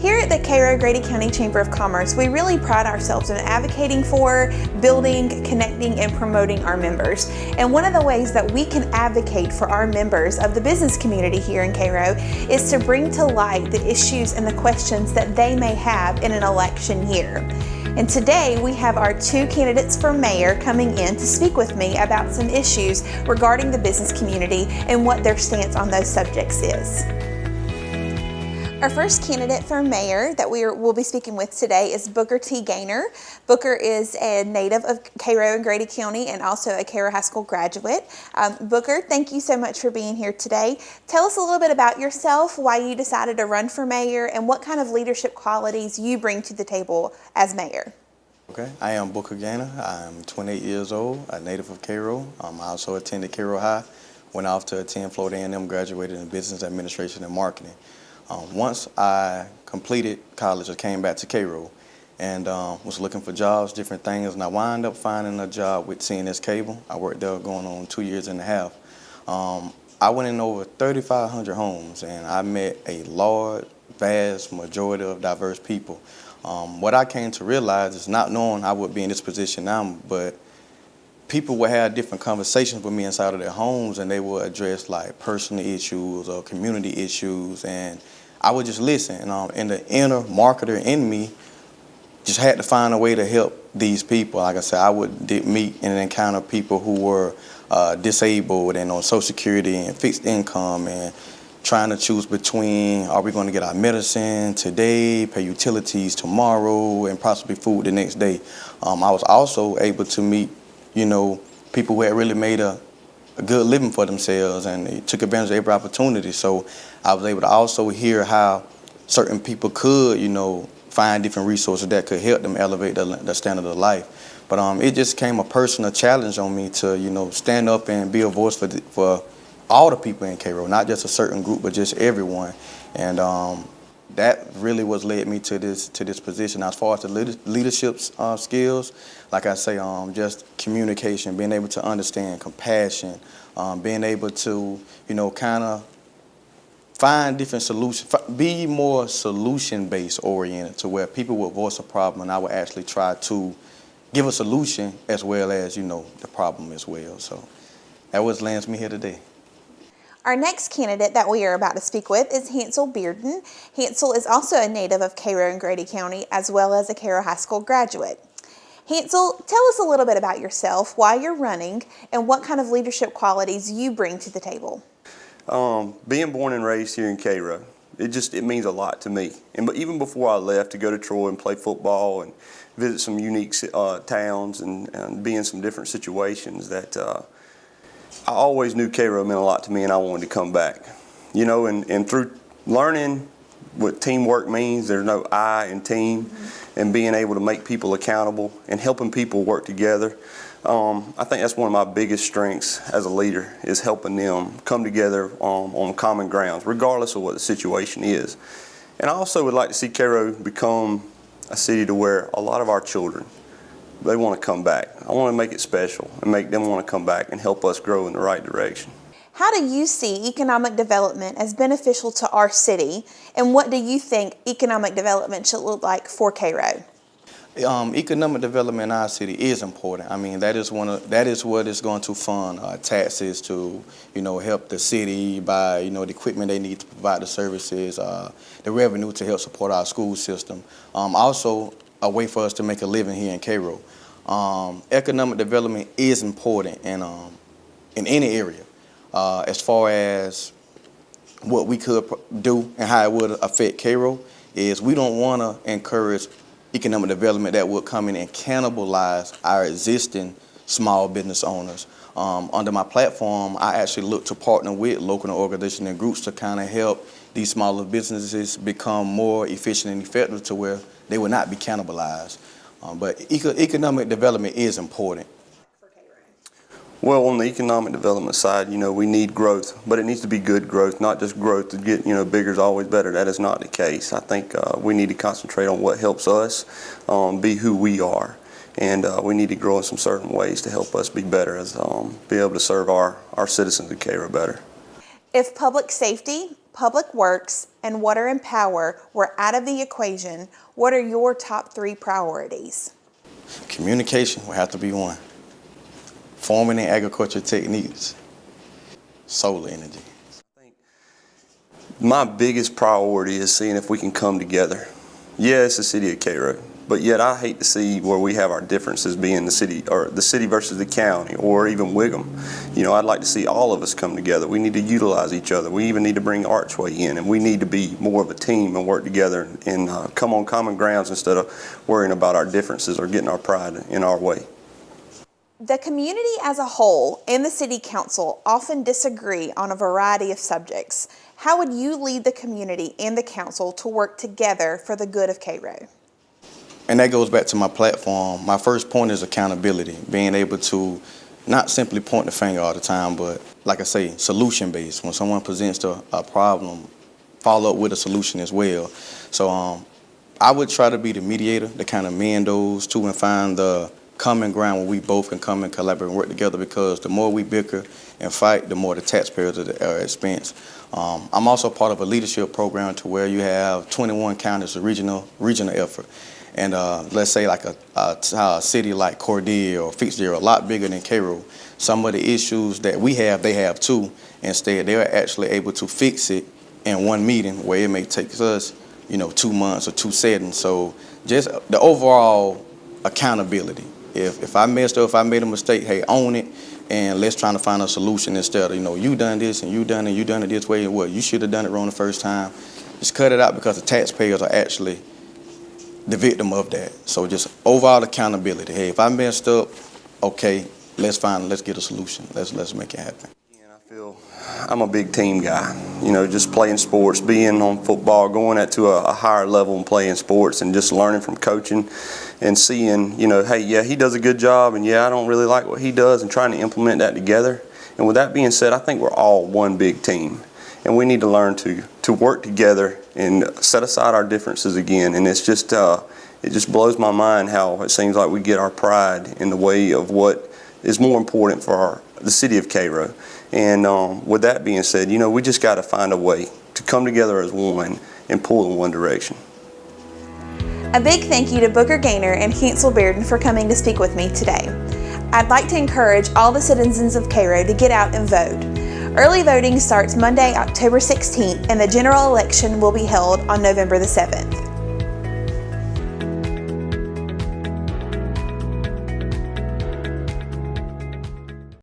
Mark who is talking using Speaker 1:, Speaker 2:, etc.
Speaker 1: Here at the Cairo-Grady County Chamber of Commerce, we really pride ourselves in advocating for, building, connecting, and promoting our members. And one of the ways that we can advocate for our members of the business community here in Cairo is to bring to light the issues and the questions that they may have in an election year. And today we have our two candidates for mayor coming in to speak with me about some issues regarding the business community and what their stance on those subjects is. Our first candidate for mayor that we'll be speaking with today is Booker T. Gainor. Booker is a native of Cairo and Grady County and also a Cairo High School graduate. Booker, thank you so much for being here today. Tell us a little bit about yourself, why you decided to run for mayor, and what kind of leadership qualities you bring to the table as mayor.
Speaker 2: Okay, I am Booker Gainor. I'm 28 years old, a native of Cairo. I also attended Cairo High, went off to attend Florida A&M, graduated in business administration and marketing. Once I completed college, I came back to Cairo and was looking for jobs, different things, and I wound up finding a job with CNS Cable. I worked there going on 2.5 years. I went in over 3,500 homes and I met a large, vast majority of diverse people. What I came to realize is not knowing I would be in this position now, but people would have different conversations with me inside of their homes and they would address like personal issues or community issues, and I would just listen. And the inner marketer in me just had to find a way to help these people. Like I said, I would meet and encounter people who were disabled and on Social Security and fixed income and trying to choose between, are we going to get our medicine today, pay utilities tomorrow, and possibly food the next day. I was also able to meet, people who had really made a good living for themselves and they took advantage of every opportunity. So I was able to also hear how certain people could, find different resources that could help them elevate the standard of life. But it just came a personal challenge on me to, stand up and be a voice for all the people in Cairo, not just a certain group, but just everyone. And that really was led me to this position. As far as the leadership skills, like I say, just communication, being able to understand, compassion, being able to, kind of find different solutions, be more solution-based oriented to where people would voice a problem and I would actually try to give a solution as well as, the problem as well. So that what lands me here today.
Speaker 1: Our next candidate that we are about to speak with is Hansell Bearden. Hansell is also a native of Cairo and Grady County, as well as a Cairo High School graduate. Hansell, tell us a little bit about yourself, why you're running, and what kind of leadership qualities you bring to the table.
Speaker 3: Being born and raised here in Cairo, it means a lot to me. But even before I left to go to Troy and play football and visit some unique towns and be in some different situations, that I always knew Cairo meant a lot to me and I wanted to come back. And through learning what teamwork means, there's no I in team, and being able to make people accountable and helping people work together. I think that's one of my biggest strengths as a leader, is helping them come together on common grounds, regardless of what the situation is. And I also would like to see Cairo become a city to where a lot of our children, they want to come back. I want to make it special and make them want to come back and help us grow in the right direction.
Speaker 1: How do you see economic development as beneficial to our city, and what do you think economic development should look like for Cairo?
Speaker 2: Economic development in our city is important. I mean, that is what is going to fund taxes to, help the city buy, the equipment they need to provide the services, the revenue to help support our school system. Also, a way for us to make a living here in Cairo. Economic development is important in any area. As far as what we could do and how it would affect Cairo, is we don't want to encourage economic development that would come in and cannibalize our existing small business owners. Under my platform, I actually look to partner with local organizations and groups to kind of help these smaller businesses become more efficient and effective to where they will not be cannibalized. But economic development is important.
Speaker 3: Well, on the economic development side, we need growth, but it needs to be good growth, not just growth to get, bigger is always better. That is not the case. I think we need to concentrate on what helps us be who we are. And we need to grow in some certain ways to help us be better, be able to serve our citizens in Cairo better.
Speaker 1: If public safety, public works, and water and power were out of the equation, what are your top 3 priorities?
Speaker 2: Communication will have to be one. Farming and agriculture techniques. Solar energy.
Speaker 3: My biggest priority is seeing if we can come together. Yeah, it's the city of Cairo, but yet I hate to see where we have our differences being the city, or the city versus the county, or even Wiggum. You know, I'd like to see all of us come together. We need to utilize each other. We even need to bring Archway in, and we need to be more of a team and work together and come on common grounds instead of worrying about our differences or getting our pride in our way.
Speaker 1: The community as a whole and the city council often disagree on a variety of subjects. How would you lead the community and the council to work together for the good of Cairo?
Speaker 2: And that goes back to my platform. My first point is accountability, being able to not simply point the finger all the time, but like I say, solution-based. When someone presents a problem, follow up with a solution as well. So I would try to be the mediator to kind of mend those two and find the common ground where we both can come and collaborate and work together, because the more we bicker and fight, the more the taxpayers are at expense. I'm also part of a leadership program to where you have 21 counties, a regional effort. And let's say like a city like Cordele or Fitzgerald, a lot bigger than Cairo. Some of the issues that we have, they have too. Instead, they're actually able to fix it in one meeting, where it may take us, 2 months or 2 settings. So just the overall accountability. If I messed up, if I made a mistake, hey, own it, and let's try to find a solution instead of, you done this and you done it this way, and what, you should have done it wrong the first time. Just cut it out, because the taxpayers are actually the victim of that. So just overall accountability. Hey, if I messed up, okay, let's get a solution. Let's make it happen.
Speaker 3: I'm a big team guy, just playing sports, being on football, going to a higher level and playing sports, and just learning from coaching and seeing, hey, yeah, he does a good job, and yeah, I don't really like what he does, and trying to implement that together. And with that being said, I think we're all one big team, and we need to learn to work together and set aside our differences again. And it's just, it just blows my mind how it seems like we get our pride in the way of what is more important for the city of Cairo. And with that being said, we just got to find a way to come together as one and pull in one direction.
Speaker 1: A big thank you to Booker Gainor and Hansell Bearden for coming to speak with me today. I'd like to encourage all the citizens of Cairo to get out and vote. Early voting starts Monday, October 16th, and the general election will be held on November the 7th.